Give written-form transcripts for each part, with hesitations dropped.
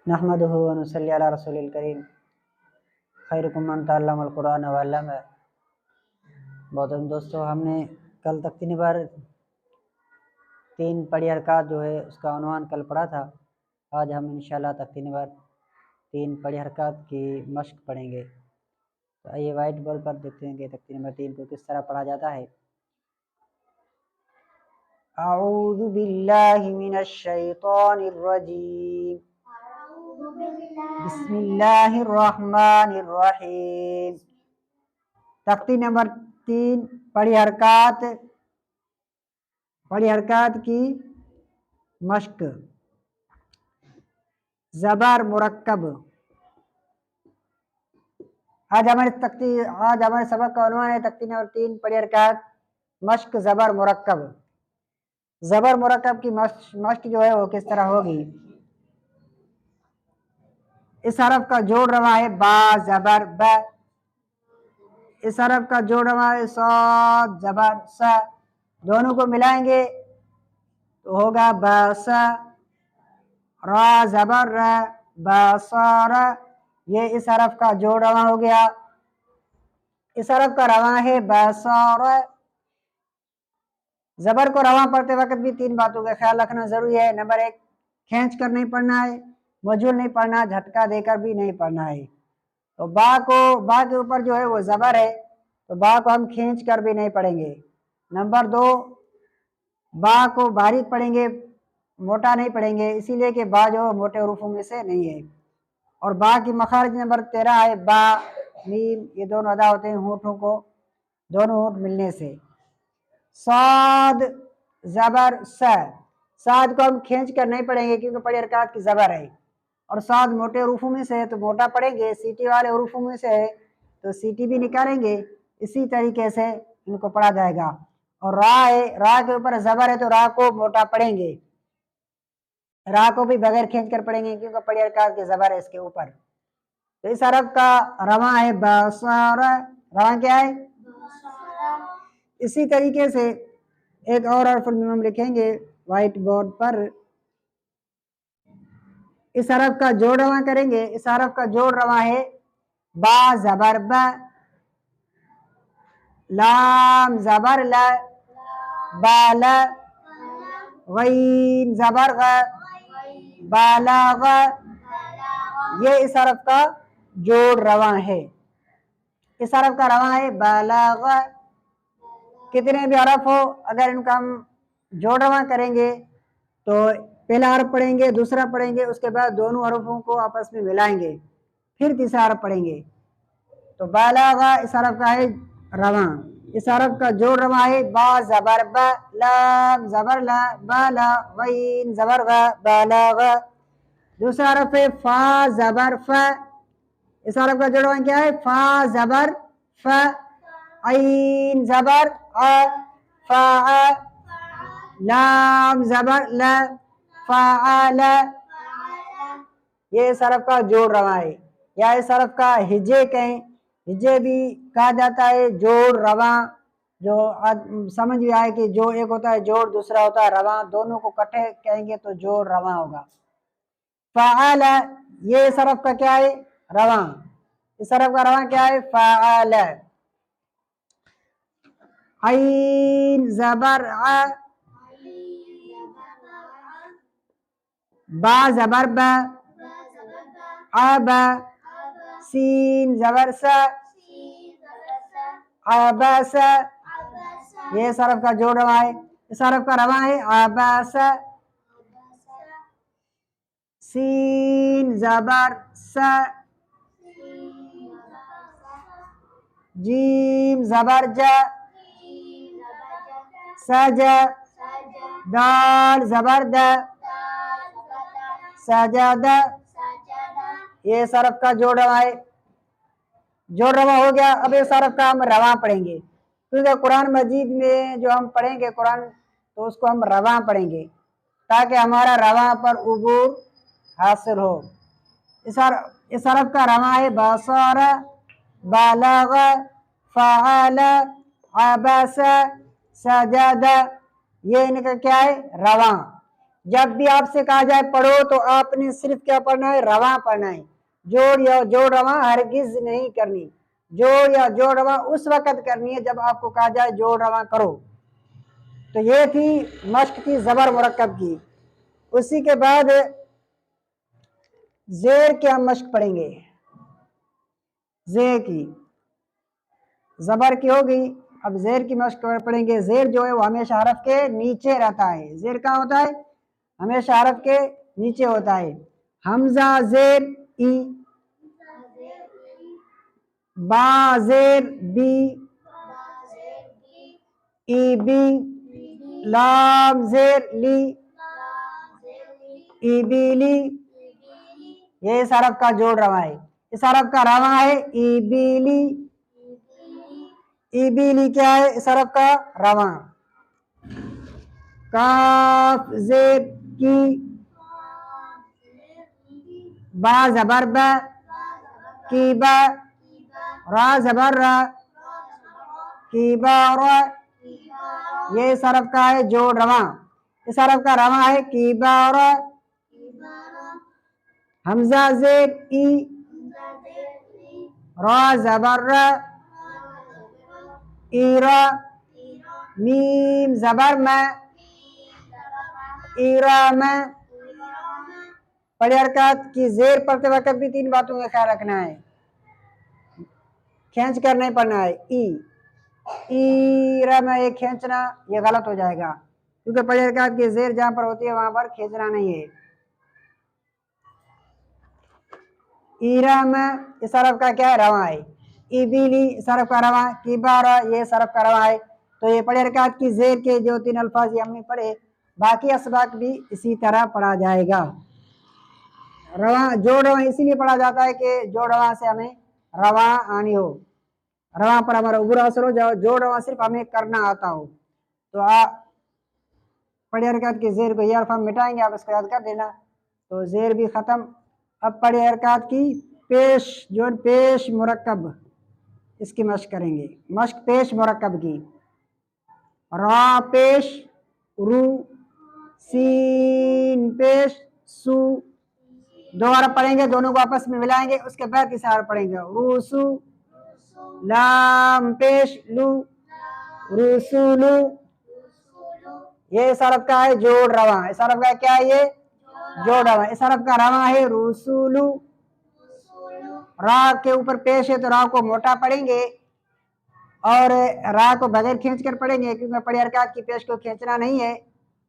नहमदुहु व नुसल्ली अला रसूलिल करीम खैरुकुम मन तअल्लमल कुरान व अल्लमा। बहुत दोस्तों, हमने कल तक 3 बार 3 पड़ी हरकत जो है उसका उन्वान कल पढ़ा था। आज हम इंशाल्लाह तक 3 बार 3 पड़ी हरकत की मश्क पढ़ेंगे। तो आइए वाइट बोर्ड पर देखते हैं कि तख्ती नंबर 3 को किस तरह पढ़ा जाता है। अऊज़ु बिल्लाहि मिनश शैतानिर रजीम। बिस्मिल्लाहिर रहमानिर रहीम। तख्ती नंबर 3 पड़ी हरकत की मश्क। ज़बर मुरक्कब। आज हमारे सबक का उन्वान है तख्ती नंबर 3 पड़ी हरकत मश्क ज़बर मुरक्कब। ज़बर मुरक्कब की मश्क जो है वो किस तरह होगी। इस हरफ का जोड़ रवा है बा ज़बर ब। इस हरफ का जोड़ रवा है सौद ज़बर स। दोनों को मिलाएंगे तो होगा बस। रा ज़बर र बसर। ये इस हरफ का जोड़ रवा हो गया। इस हरफ का रवा है बसर। ज़बर को रवा पढ़ते वक्त भी 3 बातों का ख्याल रखना जरूरी है। नंबर 1, खींच कर नहीं पढ़ना है, मजूल नहीं पढ़ना, झटका देकर भी नहीं पढ़ना है। तो बा के ऊपर जो है वो ज़बर है, तो बा को हम खींच कर भी नहीं पढ़ेंगे। नंबर 2, बा को बारीक पढ़ेंगे, मोटा नहीं पढ़ेंगे, इसीलिए कि बा जो मोटे हुरूफों में से नहीं है। और बा की मखारज नंबर 13 है बा मीम, ये दोनों अदा होते हैं होठों को, दोनों होठ मिलने से। साद ज़बर स। साद को हम खींच कर नहीं पढ़ेंगे क्योंकि पड़ी हरकत की ज़बर है, और साद मोटे हुरूफों में से है तो मोटा पढ़ेंगे, सीटी वाले हुरूफों में से है तो सीटी भी निकालेंगे। इसी तरीके से इनको पढ़ा जाएगा। और रा है, रा के ऊपर ज़बर है तो रा को मोटा पढ़ेंगे, रा को भी बगैर खींच कर पढ़ेंगे क्योंकि पड़ी हरकत की ज़बर है इसके ऊपर। तो इस हरफ का रवा है बसर। रवा क्या है? इसी तरीके से एक और हरफ हम लिखेंगे व्हाइट बोर्ड पर। इस हरफ का जोड़ रवा करेंगे। इस हरफ का जोड़ रवा है बा ज़बर ब, लाम ज़बर ल, बाल, गईन ज़बर ग, बालाग। ये इस हरफ का जोड़ रवा है। इस हरफ का रवा है बालाग। कितने भी हरफ हो, अगर इनका हम जोड़ रवा करेंगे तो पहला हरफ पढ़ेंगे, दूसरा पढ़ेंगे, उसके बाद दोनों हरफों को आपस में मिलाएंगे, फिर तीसरा हरफ पढ़ेंगे। तो बालागा इस हरफ का है रवा। इस हरफ का जोड़ रवा है बा ज़बर ब, लाम ज़बर ला, बाला, गईन ज़बर ग, बालागा। दूसरा हरफ है फा ज़बर फ। इस हरफ का जोड़ रवा क्या है? फा ज़बर फ, ऐन ज़बर अ, फा, लाम ज़बर ल, फ़अल। ये इस हरफ का जोड़ रवा है, या इस हरफ का हिज्जे कहें, हिज्जे भी कहा जाता है, जोड़ रवा। जो समझ में आए कि जो एक होता है जोड़, दूसरा होता है रवा, दोनों को इकट्ठे कहेंगे तो जोड़ रवा होगा। फ़अल, ये इस हरफ का क्या है? रवा। इस हरफ का रवा क्या है? फ़अल। ऐन ज़बर अ, बा ज़बर ब, अब, सीन ज़बर स, अबस। ये इस हरफ का जोड़ रवा है। इस हरफ का रवा है अबस। सीन ज़बर स, जीम ज़बर ज, सज, दाल ज़बर द, सजद। ये इस हरफ का जोड़ रवा है। जोड़ रवा हो गया। अब इस हरफ का हम रवा पढ़ेंगे, क्योंकि कुरान मजीद में जो हम पढ़ेंगे कुरान, तो उसको हम रवा पढ़ेंगे ताकि हमारा रवा पर उबूर हासिल हो। इस हरफ का रवा है बसर, बालग, फ़अल, अबस, सजद। ये इनका क्या है? रवा। जब भी आपसे कहा जाए पढ़ो तो आपने सिर्फ क्या पढ़ना है, रवा पढ़ना है। जोड़ या जोड़ रवा हरगिज नहीं करनी। जोड़ या जोड़ रवा उस वक्त करनी है जब आपको कहा जाए जोड़ रवा करो। तो ये थी मश्क की जबर मुरक्कब की। उसी के बाद जेर की हम मश्क पढ़ेंगे। जेर की जबर की हो गई, अब जेर की मश्क पढ़ेंगे। जेर जो है वो हमेशा हरफ के नीचे रहता है। जेर कहाँ होता है, हमेशा हरफ के नीचे होता है। हमजा जेर ई, बा जेर बी, ई बी, लाम जेर ली, ई बी ली। ये इस हरफ का जोड़ रवा है। इस हरफ का रवा है ई बी ली। ई बी ली क्या है, इस हरफ का रवा। काफ जेर की, बा जबर बा, की बा, रा जबर रा, की बा रा। ये इस हरफ का है जोड़ रवा। इस हरफ का रवा है की बा रा। हमजा जेर ई, रा जबर रा, ईरा, मीम जबर में, ईरा में। पढ़े हरकत की जेर पढ़ते वक्त भी तीन बातों का ख्याल रखना है। खींच कर नहीं पढ़ना है। ईरा में एक खींचना ये गलत हो जाएगा, क्योंकि पढ़े हरकत की जेर जहां पर होती है वहां पर खींचना नहीं है। ईरा में इस हरफ का क्या है, रवा है। इबीली इस हरफ का रवा, किबारा ये इस हरफ का रवा है। तो ये पढ़े हरकत की जेर के जो तीन अल्फाज ये हमने पढ़े, बाकी असबाक भी इसी तरह पढ़ा जाएगा। रवा जोड़ रवा इसीलिए पढ़ा जाता है कि जोड़ रवा से हमें रवा आनी हो, रवा पर हमारा बुरा असर हो जाओ, जोड़ रवा सिर्फ हमें करना आता हो। तो आप पढ़े हरकत की जेर को ये अल्फा मिटाएंगे, आप इसको याद कर देना। तो जेर भी खत्म। अब पढ़े हरकत की पेश जो पेश मुरक्कब, इसकी मश्क करेंगे। मश्क पेश मुरक्कब की। रा पेश रू, सीन पेश सू। दो हरफ पढ़ेंगे, दोनों को आपस में मिलाएंगे, उसके बाद तीसरा हरफ पढ़ेंगे रूसू। लाम पेश लू, रूसुलू। ये इस हरफ का है जोड़ रवा। इस हरफ का क्या है, ये जोड़ रवा। इस हरफ का रवा है रूसुलू। रा के ऊपर पेश है तो रा को मोटा पढ़ेंगे और रा को बगैर खींच कर पढ़ेंगे, क्योंकि पढ़े हरकत की पेश को खींचना नहीं है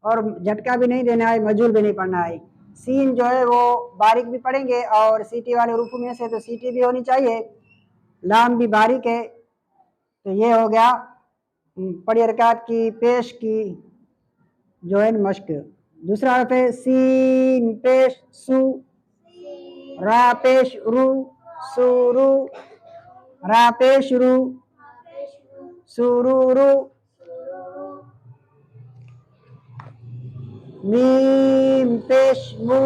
और झटका भी नहीं देना है, मजूल भी नहीं पढ़ना है। सीन जो है वो बारीक भी पढ़ेंगे और सीटी वाले रूपों में से तो सीटी भी होनी चाहिए। लाम भी बारीक है। तो ये हो गया पढ़े हरकत की पेश की जो है मश्क। दूसरा हरफ है सीन पेश सू, रा पेश रू, सुरू, रा पेश रू, सुरूरू। मीम पेश मू,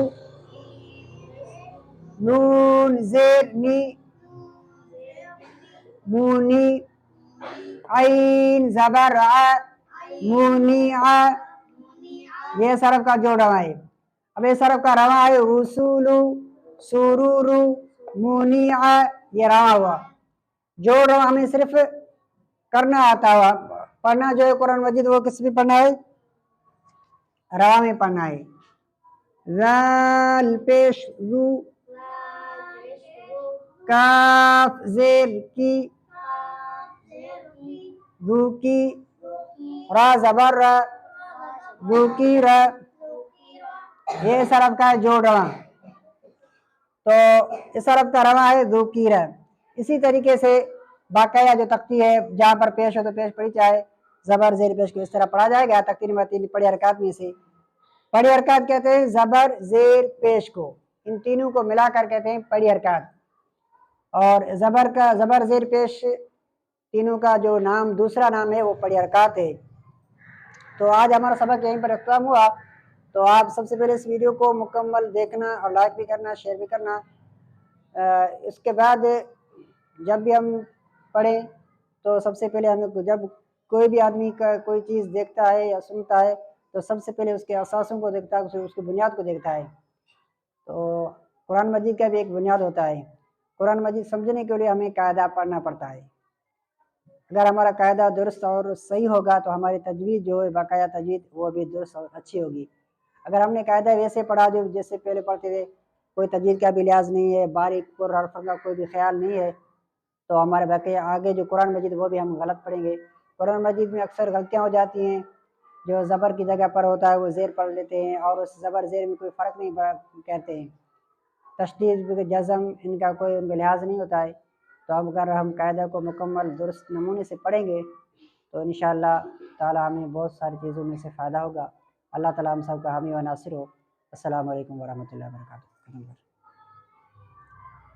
नून जेर नी, मूनी। आइन जबर आ, मूनी आ। ये सरफ का जोड़ रवा है। अब ये सरफ का रवा है रूसुलू, सुरूरू, मुनिया। ये रवा हुआ। जोड़ रवा हमें सिर्फ करना आता हुआ, पढ़ना जो है कुरान मजीद वो किस में पढ़ना है, रवा में पढ़ना है। जाल पेश रू, काफ जेर की, रू की, रा जबर रा, रू की रा। ये सरफ का है जोड़ रवा। तो इस अरब का रवा है ज़ुकीर है। इसी तरीके से बाकाया जो तख्ती है जहाँ पर पेश हो तो पेश पढ़ी चाहे जबर जेर पेश को इस तरह पढ़ा जाएगा। तख्ती नंबर 3 पढ़ी हरकत में से पढ़ी हरकत कहते हैं जबर जेर पेश को, इन तीनों को मिलाकर कहते हैं पढ़ी हरकत। और जबर का जबर जेर पेश तीनों का जो नाम दूसरा नाम है वो पढ़ी हरकत है। तो आज हमारा सबक यहीं पर खत्म हुआ। तो आप सबसे पहले इस वीडियो को मुकम्मल देखना और लाइक भी करना, शेयर भी करना। इसके बाद जब भी हम पढ़ें तो सबसे पहले हमें, जब कोई भी आदमी का कोई चीज़ देखता है या सुनता है तो सबसे पहले उसके असासों को देखता है, उसकी बुनियाद को देखता है। तो कुरान मजीद का भी एक बुनियाद होता है। कुरान मजीद समझने के लिए हमें कायदा पढ़ना पड़ता है। अगर हमारा कायदा दुरुस्त और सही होगा तो हमारी तजवीज़ जो है, बाकाया तजवीज़, वो भी दुरुस्त और अच्छी होगी। अगर हमने कायदा वैसे पढ़ा जो जैसे पहले पढ़ते थे, कोई तजवीज़ का भी लिहाज नहीं है, बारीक हरफ का कोई भी ख्याल नहीं है, तो हमारे बाकी आगे जो कुरान मजीद वो भी हम गलत पढ़ेंगे। कुरान मजीद में अक्सर गलतियाँ हो जाती हैं, जो ज़बर की जगह पर होता है वो ज़ेर पढ़ लेते हैं और उस ज़बर ज़ेर में कोई फ़र्क नहीं कहते हैं। तशदीद जज़म इनका कोई उनका लिहाज नहीं होता है। तो अब अगर हम कायदा को मुकम्मल दुरुस्त नमूने से पढ़ेंगे तो इंशाअल्लाह ताला हमें बहुत सारी चीज़ों में से फ़ायदा होगा। अल्लाह ताला हम सब का हामी व नासिर हो। अस्सलामु अलैकुम वरहमतुल्लाहि व बरकातुहू।